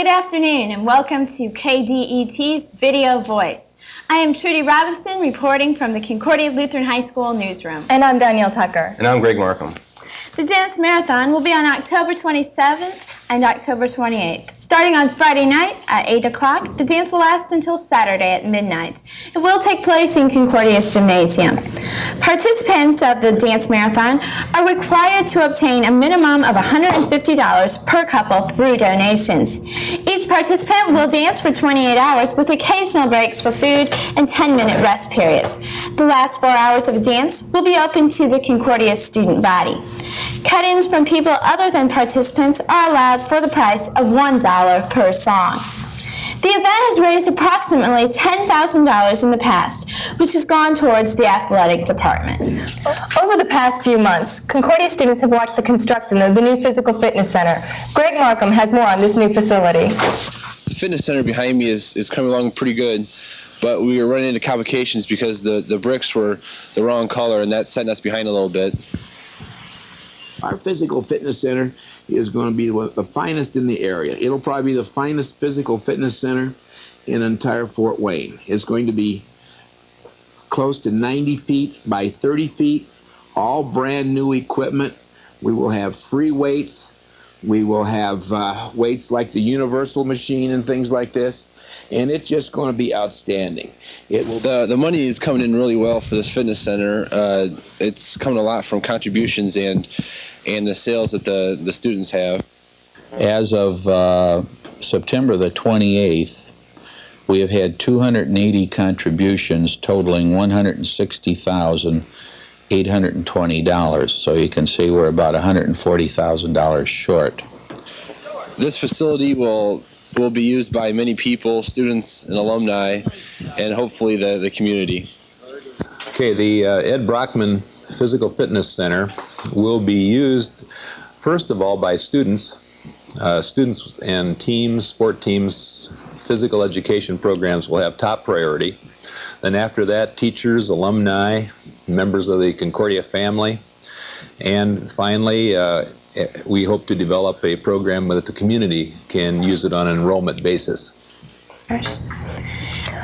Good afternoon and welcome to KDET's Video Voice. I am Trudy Robinson reporting from the Concordia Lutheran High School newsroom. And I'm Danielle Tucker. And I'm Greg Markham. The dance marathon will be on October 27th and October 28th. Starting on Friday night at 8 o'clock, the dance will last until Saturday at midnight. It will take place in Concordia's gymnasium. Participants of the dance marathon are required to obtain a minimum of $150 per couple through donations. Each participant will dance for 28 hours with occasional breaks for food and 10-minute rest periods. The last 4 hours of a dance will be open to the Concordia student body. Cut-ins from people other than participants are allowed for the price of $1 per song. The event has raised approximately $10,000 in the past, which has gone towards the athletic department. Over the past few months, Concordia students have watched the construction of the new Physical Fitness Center. Greg Markham has more on this new facility. The fitness center behind me is coming along pretty good, but we were running into complications because the bricks were the wrong color, and that's setting us behind a little bit. Our physical fitness center is going to be the finest in the area. It'll probably be the finest physical fitness center in entire Fort Wayne. It's going to be close to 90 feet by 30 feet, all brand new equipment. We will have free weights. We will have weights like the universal machine and things like this. And it's just going to be outstanding. The money is coming in really well for this fitness center. It's coming a lot from contributions and the sales that the students have. As of September the 28th, we have had 280 contributions totaling $160,820. So you can see we're about $140,000 short. This facility will be used by many people, students and alumni, and hopefully the community. Okay, the Ed Brockman Physical Fitness Center will be used, first of all, by students. Students and teams, sport teams, physical education programs will have top priority. Then after that, teachers, alumni, members of the Concordia family, and finally, we hope to develop a program that the community can use it on an enrollment basis.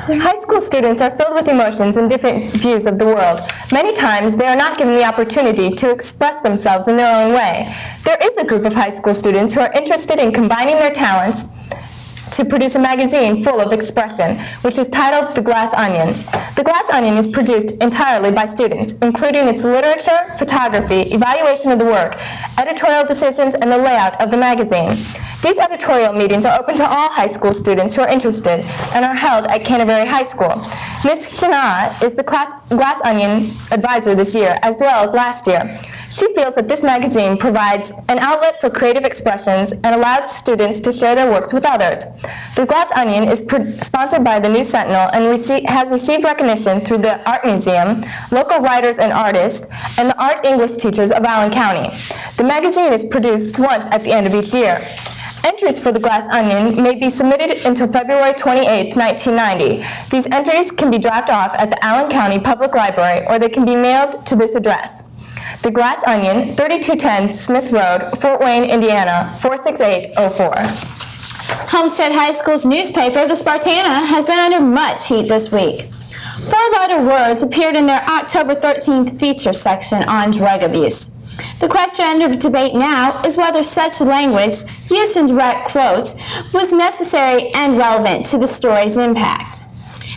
High school students are filled with emotions and different views of the world. Many times, they are not given the opportunity to express themselves in their own way. There is a group of high school students who are interested in combining their talents to produce a magazine full of expression, which is titled The Glass Onion. The Glass Onion is produced entirely by students, including its literature, photography, evaluation of the work, editorial decisions, and the layout of the magazine. These editorial meetings are open to all high school students who are interested and are held at Canterbury High School. Ms. Shana is the Glass Onion advisor this year, as well as last year. She feels that this magazine provides an outlet for creative expressions and allows students to share their works with others. The Glass Onion is sponsored by the New Sentinel and has received recognition through the Art Museum, local writers and artists, and the art English teachers of Allen County. The magazine is produced once at the end of each year. Entries for the Glass Onion may be submitted until February 28, 1990. These entries can be dropped off at the Allen County Public Library, or they can be mailed to this address. The Glass Onion, 3210 Smith Road, Fort Wayne, Indiana, 46804. Homestead High School's newspaper, the Spartana, has been under much heat this week. 4-letter words appeared in their October 13th feature section on drug abuse. The question under debate now is whether such language, used in direct quotes, was necessary and relevant to the story's impact.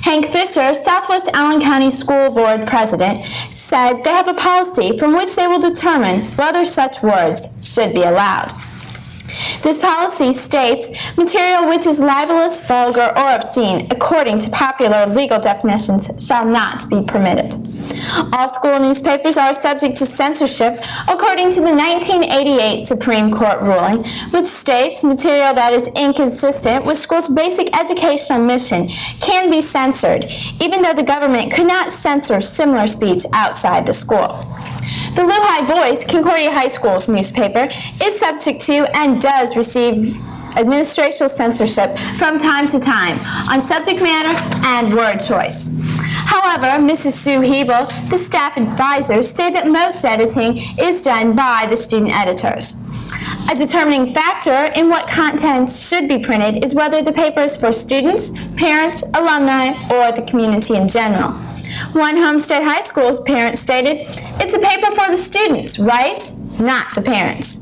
Hank Fisher, Southwest Allen County School Board President, said they have a policy from which they will determine whether such words should be allowed. This policy states material which is libelous, vulgar, or obscene, according to popular legal definitions, shall not be permitted. All school newspapers are subject to censorship according to the 1988 Supreme Court ruling, which states material that is inconsistent with school's basic educational mission can be censored, even though the government could not censor similar speech outside the school. The Lehigh Voice, Concordia High School's newspaper, is subject to and does receive administrative censorship from time to time on subject matter and word choice. However, Mrs. Sue Hebel, the staff advisor, stated that most editing is done by the student editors. A determining factor in what content should be printed is whether the paper is for students, parents, alumni, or the community in general. One Homestead High School's parent stated, "It's a paper for the students, right? Not the parents."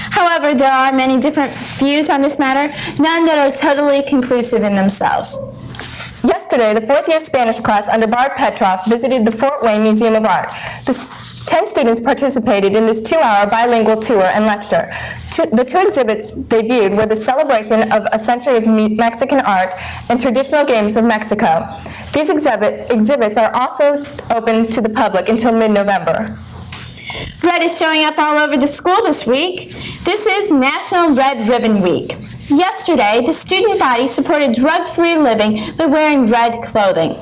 However, there are many different views on this matter, none that are totally conclusive in themselves. Yesterday, the fourth-year Spanish class under Bart Petroff visited the Fort Wayne Museum of Art. 10 students participated in this 2-hour bilingual tour and lecture. The two exhibits they viewed were the celebration of a century of Mexican art and traditional games of Mexico. These exhibits are also open to the public until mid-November. Red is showing up all over the school this week. This is National Red Ribbon Week. Yesterday, the student body supported drug-free living by wearing red clothing.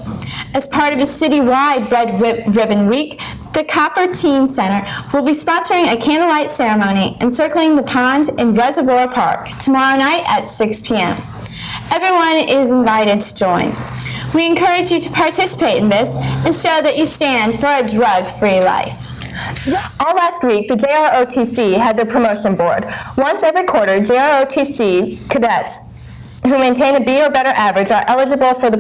As part of a citywide Red Ribbon Week, the Copper Teen Center will be sponsoring a candlelight ceremony encircling the pond in Reservoir Park tomorrow night at 6 p.m. Everyone is invited to join. We encourage you to participate in this and show that you stand for a drug-free life. All last week, the JROTC had their promotion board. Once every quarter, JROTC cadets who maintain a B or better average are eligible for the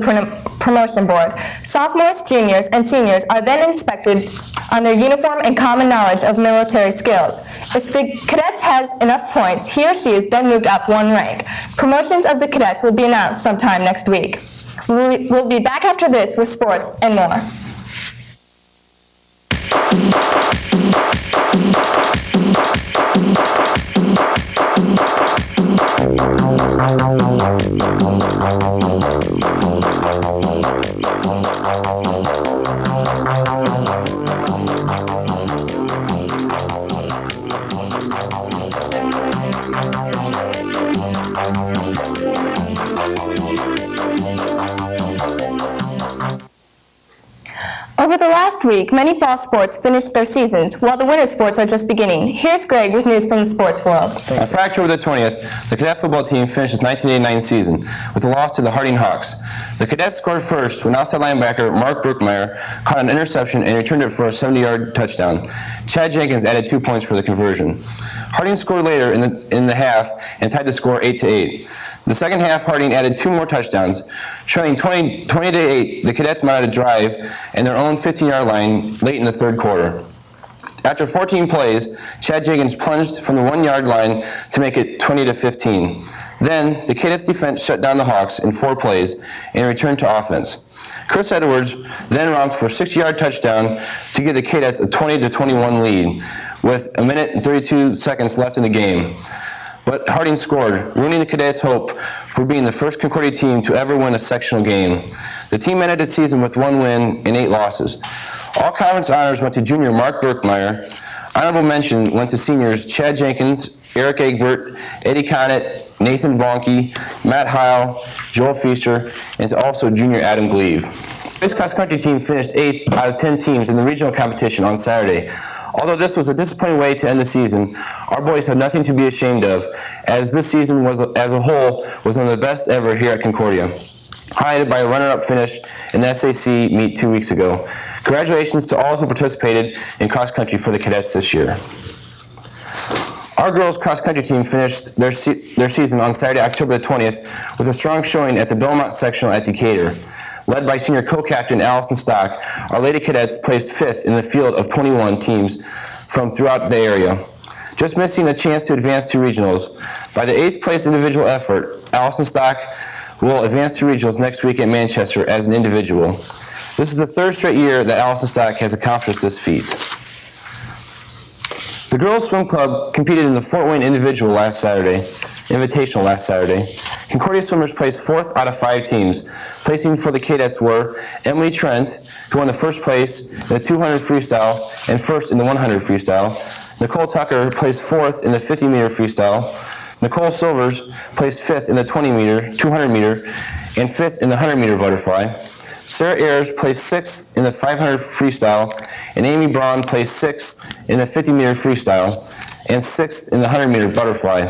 promotion board. Sophomores, juniors, and seniors are then inspected on their uniform and common knowledge of military skills. If the cadets has enough points, he or she is then moved up one rank. Promotions of the cadets will be announced sometime next week. We'll be back after this with sports and more. Over the last week, many fall sports finished their seasons, while the winter sports are just beginning. Here's Greg with news from the sports world. On Friday, October the 20th, the cadet football team finished its 1989 season with a loss to the Harding Hawks. The cadets scored first when outside linebacker Mark Brookmeyer caught an interception and returned it for a 70-yard touchdown. Chad Jenkins added 2 points for the conversion. Harding scored later in the half and tied the score 8-8. The second half, Harding added 2 more touchdowns. Trailing 20-8, the cadets mounted a drive and their own 15-yard line late in the third quarter. After 14 plays, Chad Jenkins plunged from the 1-yard line to make it 20-15. Then, the cadets' defense shut down the Hawks in 4 plays and returned to offense. Chris Edwards then romped for a 60-yard touchdown to give the cadets a 20-21 lead, with 1 minute and 32 seconds left in the game. But Harding scored, ruining the cadets' hope for being the first Concordia team to ever win a sectional game. The team ended the season with 1 win and 8 losses. All conference honors went to junior Mark Brookmeyer. Honorable mention went to seniors Chad Jenkins, Eric Egbert, Eddie Connett, Nathan Bonke, Matt Heil, Joel Feaster, and to also junior Adam Gleave. This cross-country team finished 8th out of 10 teams in the regional competition on Saturday. Although this was a disappointing way to end the season, our boys have nothing to be ashamed of, as this season as a whole was one of the best ever here at Concordia, highlighted by a runner-up finish in the SAC meet 2 weeks ago. Congratulations to all who participated in cross-country for the cadets this year. Our girls' cross-country team finished their season on Saturday, October the 20th, with a strong showing at the Belmont Sectional at Decatur. Led by senior co-captain Allison Stock, our Lady Cadets placed 5th in the field of 21 teams from throughout the area, just missing a chance to advance to regionals. By the 8th place individual effort, Allison Stock will advance to regionals next week at Manchester as an individual. This is the 3rd straight year that Allison Stock has accomplished this feat. The girls' swim club competed in the Fort Wayne Invitational last Saturday. Concordia swimmers placed 4th out of 5 teams. Placing for the cadets were Emily Trent, who won the 1st place in the 200 freestyle and 1st in the 100 freestyle. Nicole Tucker placed 4th in the 50-meter freestyle. Nicole Silvers placed 5th in the 20-meter, 200-meter, and 5th in the 100-meter butterfly. Sarah Ayers placed 6th in the 500 freestyle, and Amy Braun placed 6th in the 50-meter freestyle and 6th in the 100-meter butterfly.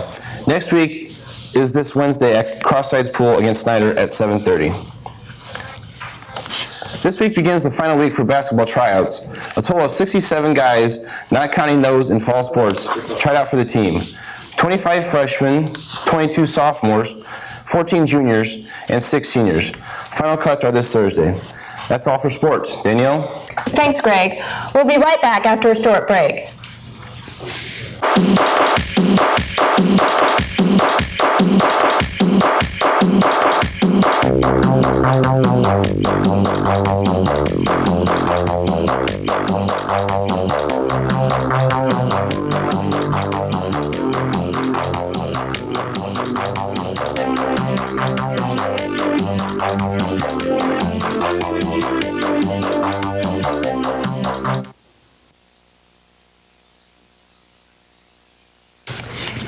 Next week is this Wednesday at Cross Sides Pool against Snyder at 7:30. This week begins the final week for basketball tryouts. A total of 67 guys, not counting those in fall sports, tried out for the team. 25 freshmen, 22 sophomores, 14 juniors, and 6 seniors. Final cuts are this Thursday. That's all for sports. Danielle? Thanks, Greg. We'll be right back after a short break.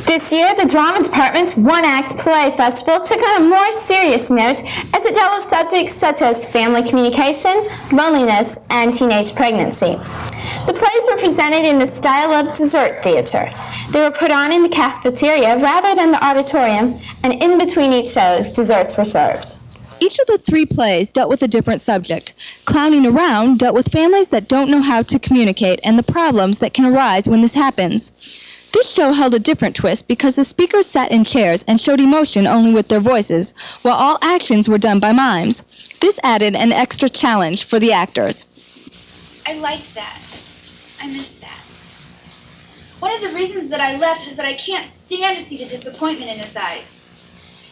This year, the Drama Department's One-Act Play Festival took on a more serious note as it dealt with subjects such as family communication, loneliness, and teenage pregnancy. The plays were presented in the style of dessert theater. They were put on in the cafeteria rather than the auditorium, and in between each show, desserts were served. Each of the 3 plays dealt with a different subject. Clowning Around dealt with families that don't know how to communicate and the problems that can arise when this happens. This show held a different twist because the speakers sat in chairs and showed emotion only with their voices, while all actions were done by mimes. This added an extra challenge for the actors. I liked that. I missed that. One of the reasons that I left is that I can't stand to see the disappointment in his eyes.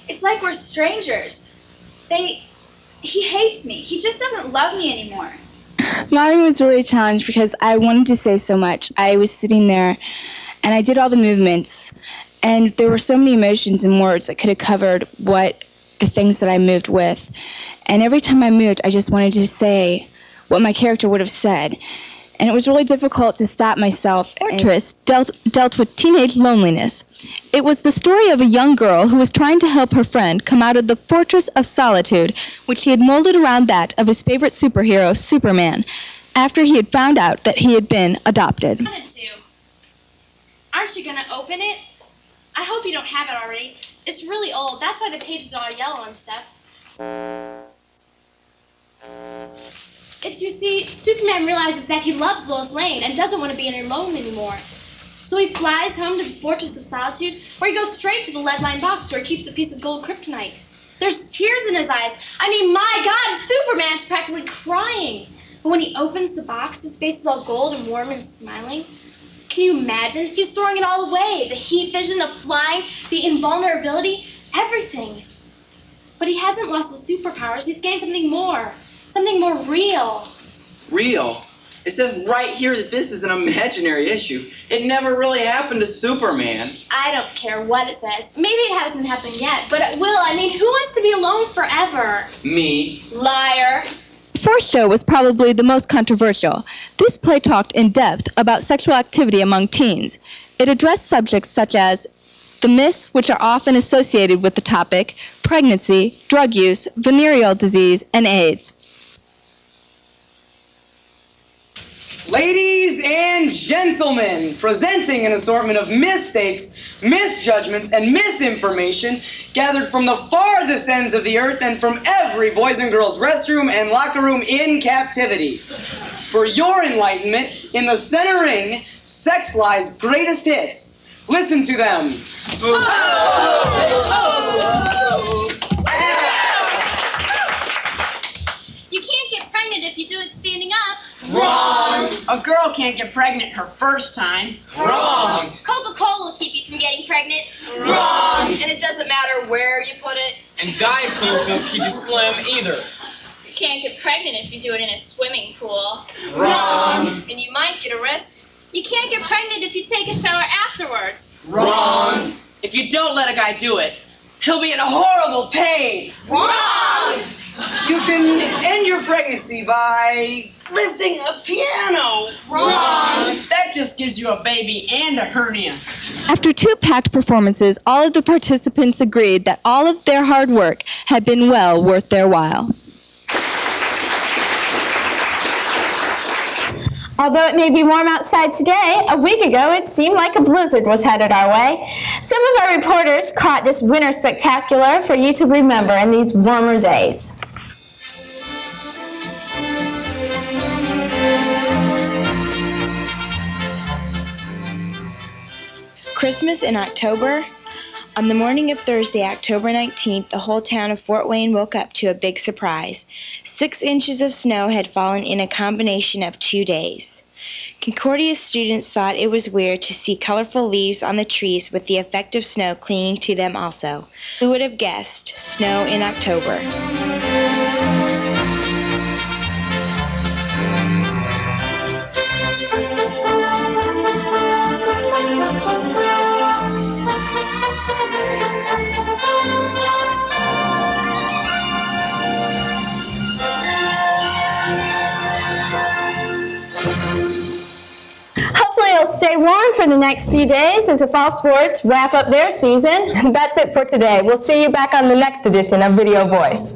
It's like we're strangers. He hates me. He just doesn't love me anymore. Mine was really a challenge because I wanted to say so much. I was sitting there and I did all the movements, and there were so many emotions and words that could have covered the things that I moved with. And every time I moved, I just wanted to say what my character would have said. And it was really difficult to stop myself. Actress dealt with teenage loneliness. It was the story of a young girl who was trying to help her friend come out of the fortress of solitude, which he had molded around that of his favorite superhero, Superman, after he had found out that he had been adopted. Aren't you going to open it? I hope you don't have it already. It's really old. That's why the pages are yellow and stuff. It's, you see, Superman realizes that he loves Lois Lane and doesn't want to be alone anymore. So he flies home to the Fortress of Solitude, where he goes straight to the lead-lined box where he keeps a piece of gold kryptonite. There's tears in his eyes. I mean, my God, Superman's practically crying. But when he opens the box, his face is all gold and warm and smiling. Can you imagine? He's throwing it all away. The heat vision, the flying, the invulnerability, everything. But he hasn't lost the superpowers. He's gained something more real. Real? It says right here that this is an imaginary issue. It never really happened to Superman. I don't care what it says. Maybe it hasn't happened yet, but it will. I mean, who wants to be alone forever? Me. Liar. The first show was probably the most controversial. This play talked in depth about sexual activity among teens. It addressed subjects such as the myths which are often associated with the topic, pregnancy, drug use, venereal disease, and AIDS. Ladies and gentlemen, presenting an assortment of mistakes, misjudgments, and misinformation gathered from the farthest ends of the earth and from every boys and girls restroom and locker room in captivity. For your enlightenment, in the center ring, Sex Lie's greatest hits. Listen to them. You can't get pregnant if you do it standing up. Wrong. A girl can't get pregnant her first time. Wrong. Coca-Cola will keep you from getting pregnant. Wrong. And it doesn't matter where you put it. And diet clothes don't keep you slim either. You can't get pregnant if you do it in a swimming pool. Wrong. And you might get a risk. You can't get pregnant if you take a shower afterwards. Wrong. If you don't let a guy do it, he'll be in horrible pain. Wrong. You can end your pregnancy by lifting a piano. Wrong. That just gives you a baby and a hernia. After 2 packed performances, all of the participants agreed that all of their hard work had been well worth their while. Although it may be warm outside today, a week ago it seemed like a blizzard was headed our way. Some of our reporters caught this winter spectacular for you to remember in these warmer days. Christmas in October? On the morning of Thursday, October 19th, the whole town of Fort Wayne woke up to a big surprise. 6 inches of snow had fallen in a combination of 2 days. Concordia students thought it was weird to see colorful leaves on the trees with the effect of snow clinging to them also. Who would have guessed snow in October? Hopefully it'll stay warm for the next few days as the fall sports wrap up their season. That's it for today. We'll see you back on the next edition of Video Voice.